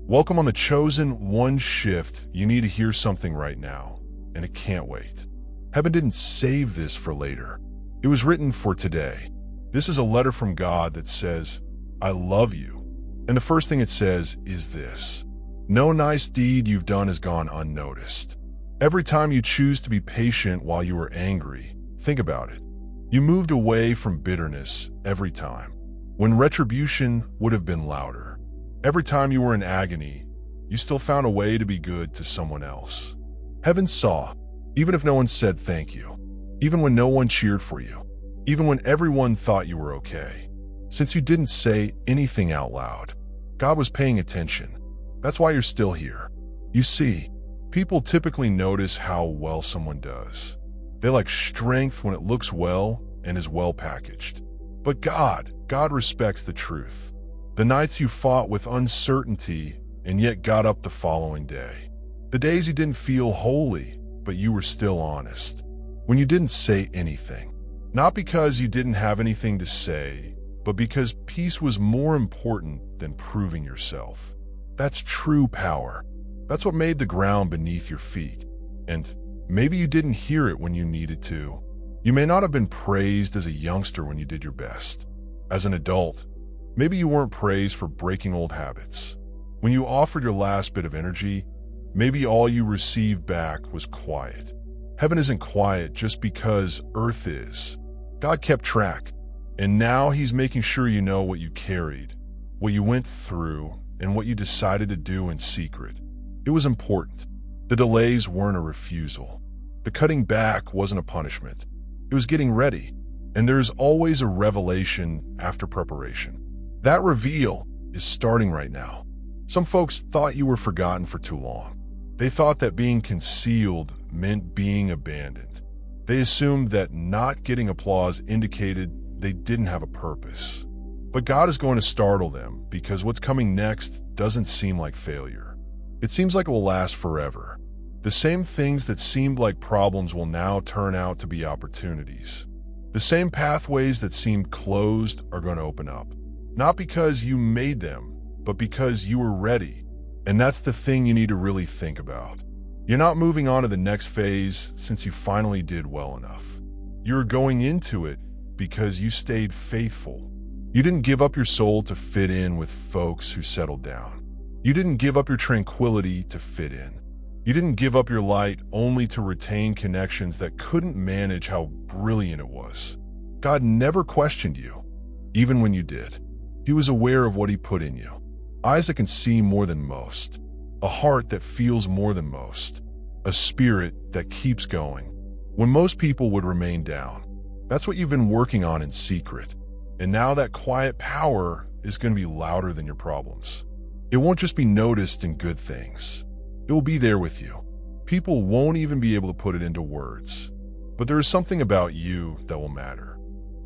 Welcome on the chosen one shift. You need to hear something right now, and it can't wait. Heaven didn't save this for later. It was written for today. This is a letter from God that says, I love you. And the first thing it says is this: no nice deed you've done has gone unnoticed. Every time you choose to be patient while you were angry, think about it. You moved away from bitterness every time, when retribution would have been louder. Every time you were in agony, you still found a way to be good to someone else. Heaven saw, even if no one said thank you, even when no one cheered for you, even when everyone thought you were okay. Since you didn't say anything out loud, God was paying attention. That's why you're still here. You see, people typically notice how well someone does. They like strength when it looks well and is well packaged. But God respects the truth. The nights you fought with uncertainty and yet got up the following day. The days you didn't feel holy, but you were still honest. When you didn't say anything. Not because you didn't have anything to say, but because peace was more important than proving yourself. That's true power. That's what made the ground beneath your feet. And maybe you didn't hear it when you needed to. You may not have been praised as a youngster when you did your best. As an adult, maybe you weren't praised for breaking old habits. When you offered your last bit of energy, maybe all you received back was quiet. Heaven isn't quiet just because earth is. God kept track, and now he's making sure you know what you carried, what you went through, and what you decided to do in secret. It was important. The delays weren't a refusal. The cutting back wasn't a punishment. It was getting ready, and there's always a revelation after preparation. That reveal is starting right now. Some folks thought you were forgotten for too long. They thought that being concealed meant being abandoned. They assumed that not getting applause indicated they didn't have a purpose. But God is going to startle them because what's coming next doesn't seem like failure. It seems like it will last forever. The same things that seemed like problems will now turn out to be opportunities. The same pathways that seemed closed are going to open up. Not because you made them, but because you were ready. And that's the thing you need to really think about. You're not moving on to the next phase since you finally did well enough. You're going into it because you stayed faithful. You didn't give up your soul to fit in with folks who settled down. You didn't give up your tranquility to fit in. You didn't give up your light only to retain connections that couldn't manage how brilliant it was. God never questioned you, even when you did. He was aware of what he put in you. Eyes that can see more than most. A heart that feels more than most. A spirit that keeps going when most people would remain down. That's what you've been working on in secret. And now that quiet power is going to be louder than your problems. It won't just be noticed in good things. It will be there with you. People won't even be able to put it into words. But there is something about you that will matter.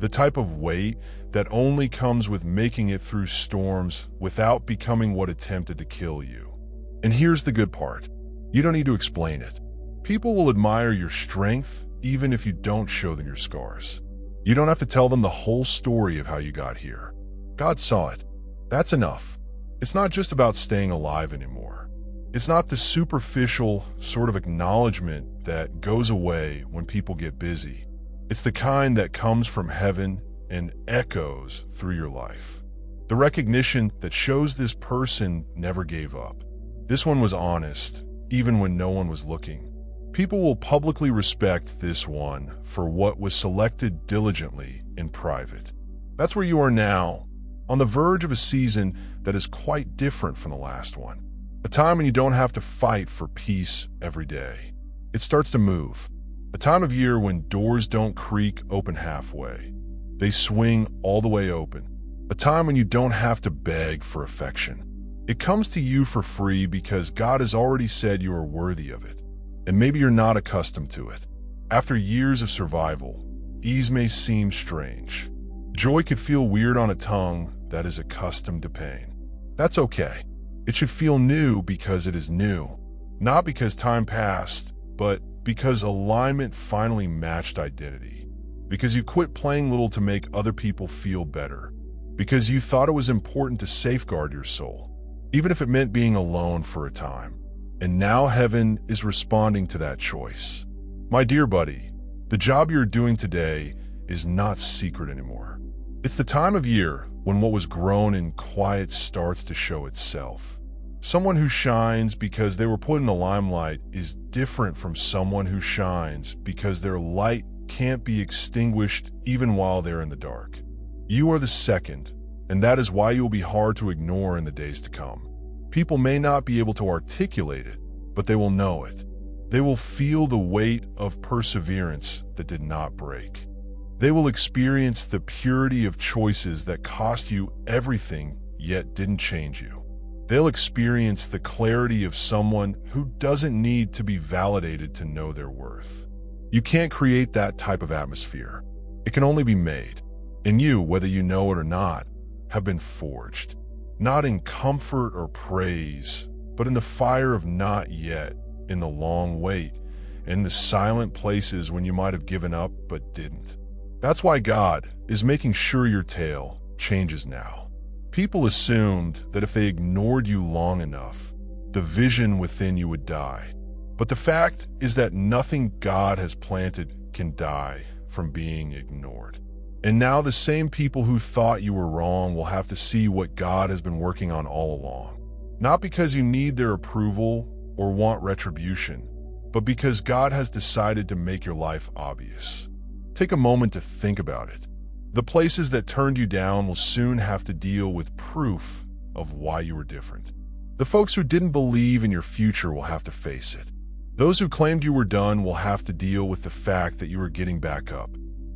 The type of weight that only comes with making it through storms without becoming what attempted to kill you. And here's the good part. You don't need to explain it. People will admire your strength even if you don't show them your scars. You don't have to tell them the whole story of how you got here. God saw it. That's enough. It's not just about staying alive anymore. It's not the superficial sort of acknowledgement that goes away when people get busy. It's the kind that comes from heaven and echoes through your life. The recognition that shows this person never gave up. This one was honest, even when no one was looking. People will publicly respect this one for what was selected diligently in private. That's where you are now, on the verge of a season that is quite different from the last one. A time when you don't have to fight for peace every day. It starts to move. A time of year when doors don't creak open halfway. They swing all the way open. A time when you don't have to beg for affection. It comes to you for free because God has already said you are worthy of it. And maybe you're not accustomed to it. After years of survival, ease may seem strange. Joy could feel weird on a tongue that is accustomed to pain. That's okay. It should feel new because it is new. Not because time passed, but because alignment finally matched identity. Because you quit playing little to make other people feel better. Because you thought it was important to safeguard your soul. even if it meant being alone for a time. And now heaven is responding to that choice. My dear buddy, the job you're doing today is not secret anymore. It's the time of year when what was grown in quiet starts to show itself. Someone who shines because they were put in the limelight is different from someone who shines because their light can't be extinguished even while they're in the dark. You are the second, and that is why you will be hard to ignore in the days to come. People may not be able to articulate it, but they will know it. They will feel the weight of perseverance that did not break. They will experience the purity of choices that cost you everything yet didn't change you. They'll experience the clarity of someone who doesn't need to be validated to know their worth. You can't create that type of atmosphere. It can only be made. And you, whether you know it or not, have been forged. Not in comfort or praise, but in the fire of not yet, in the long wait, in the silent places when you might have given up but didn't. That's why God is making sure your tale changes now. People assumed that if they ignored you long enough, the vision within you would die. But the fact is that nothing God has planted can die from being ignored. And now the same people who thought you were wrong will have to see what God has been working on all along. Not because you need their approval or want retribution, but because God has decided to make your life obvious. Take a moment to think about it. The places that turned you down will soon have to deal with proof of why you were different. The folks who didn't believe in your future will have to face it. Those who claimed you were done will have to deal with the fact that you are getting back up.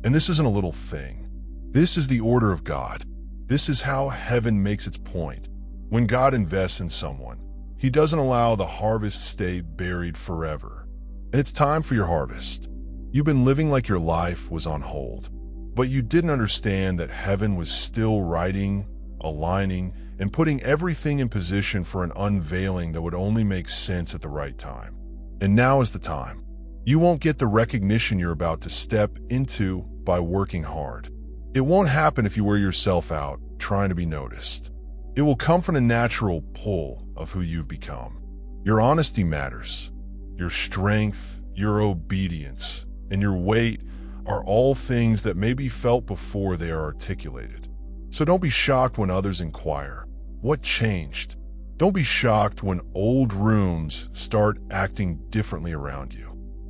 And this isn't a little thing. This is the order of God. This is how heaven makes its point. When God invests in someone, He doesn't allow the harvest stay buried forever. And it's time for your harvest. You've been living like your life was on hold. But you didn't understand that heaven was still writing, aligning, and putting everything in position for an unveiling that would only make sense at the right time. And now is the time. You won't get the recognition you're about to step into by working hard. It won't happen if you wear yourself out trying to be noticed. It will come from a natural pull of who you've become. Your honesty matters. Your strength, your obedience, and your weight are all things that may be felt before they are articulated. So don't be shocked when others inquire, what changed? Don't be shocked when old rooms start acting differently around you.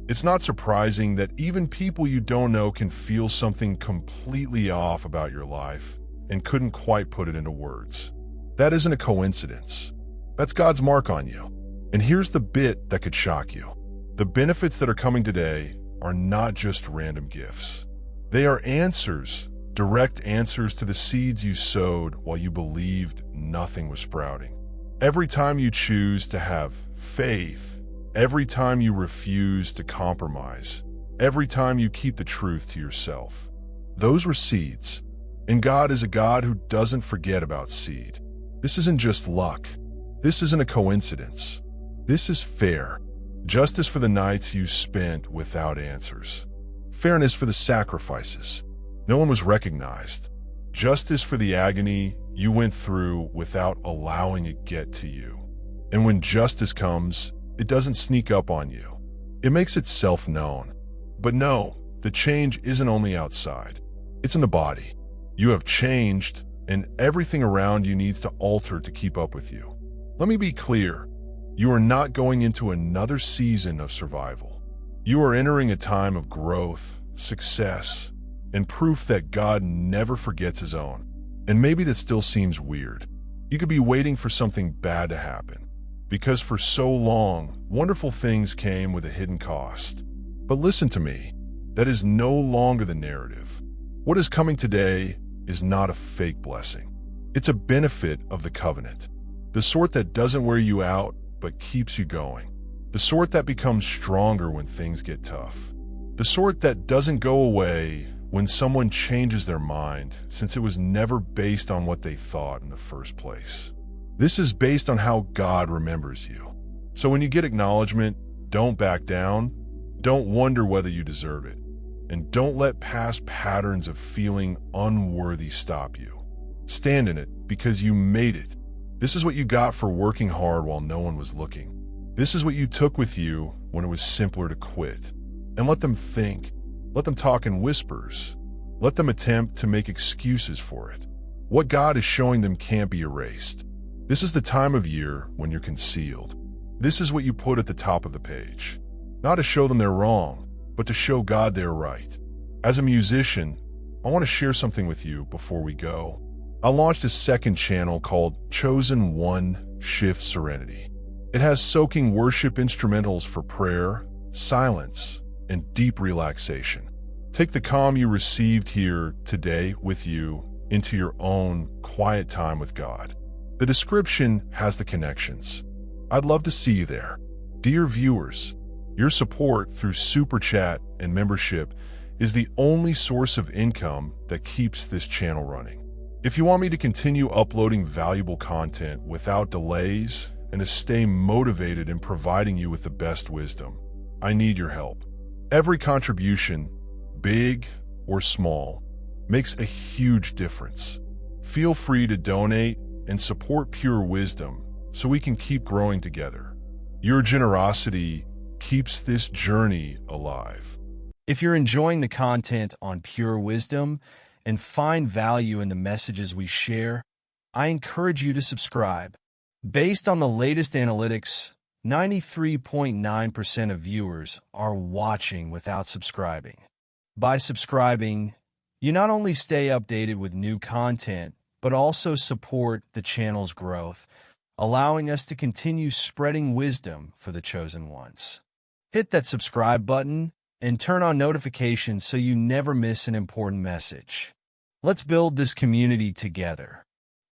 It's not surprising that even people you don't know can feel something completely off about your life and couldn't quite put it into words. That isn't a coincidence. That's God's mark on you. And here's the bit that could shock you. The benefits that are coming today are not just random gifts. They are answers, direct answers to the seeds you sowed while you believed nothing was sprouting. Every time you choose to have faith, every time you refuse to compromise, every time you keep the truth to yourself, those were seeds. And God is a God who doesn't forget about seed. This isn't just luck. This isn't a coincidence. This is fair. Justice for the nights you spent without answers. Fairness for the sacrifices. No one was recognized. Justice for the agony you went through without allowing it get to you. And when justice comes, it doesn't sneak up on you. It makes itself known. But no, the change isn't only outside. It's in the body. You have changed, and everything around you needs to alter to keep up with you. Let me be clear. You are not going into another season of survival. You are entering a time of growth, success, and proof that God never forgets His own. And maybe that still seems weird. You could be waiting for something bad to happen, because for so long, wonderful things came with a hidden cost. But listen to me, that is no longer the narrative. What is coming today is not a fake blessing. It's a benefit of the covenant, the sort that doesn't wear you out, but keeps you going. The sort that becomes stronger when things get tough. The sort that doesn't go away when someone changes their mind, since it was never based on what they thought in the first place. This is based on how God remembers you. So when you get acknowledgement, don't back down, don't wonder whether you deserve it, and don't let past patterns of feeling unworthy stop you. Stand in it because you made it. This is what you got for working hard while no one was looking. This is what you took with you when it was simpler to quit. And let them think. Let them talk in whispers. Let them attempt to make excuses for it. What God is showing them can't be erased. This is the time of year when you're concealed. This is what you put at the top of the page. Not to show them they're wrong, but to show God they're right. As a musician, I want to share something with you before we go. I launched a second channel called Chosen One Shift Serenity. It has soaking worship instrumentals for prayer, silence, and deep relaxation. Take the calm you received here today with you into your own quiet time with God. The description has the connections. I'd love to see you there. Dear viewers, your support through Super Chat and membership is the only source of income that keeps this channel running. If you want me to continue uploading valuable content without delays and to stay motivated in providing you with the best wisdom, I need your help. Every contribution, big or small, makes a huge difference. Feel free to donate and support Pure Wisdom so we can keep growing together. Your generosity keeps this journey alive. If you're enjoying the content on Pure Wisdom and find value in the messages we share, I encourage you to subscribe. Based on the latest analytics, 93.9% of viewers are watching without subscribing. By subscribing, you not only stay updated with new content, but also support the channel's growth, allowing us to continue spreading wisdom for the chosen ones. Hit that subscribe button and turn on notifications so you never miss an important message. Let's build this community together.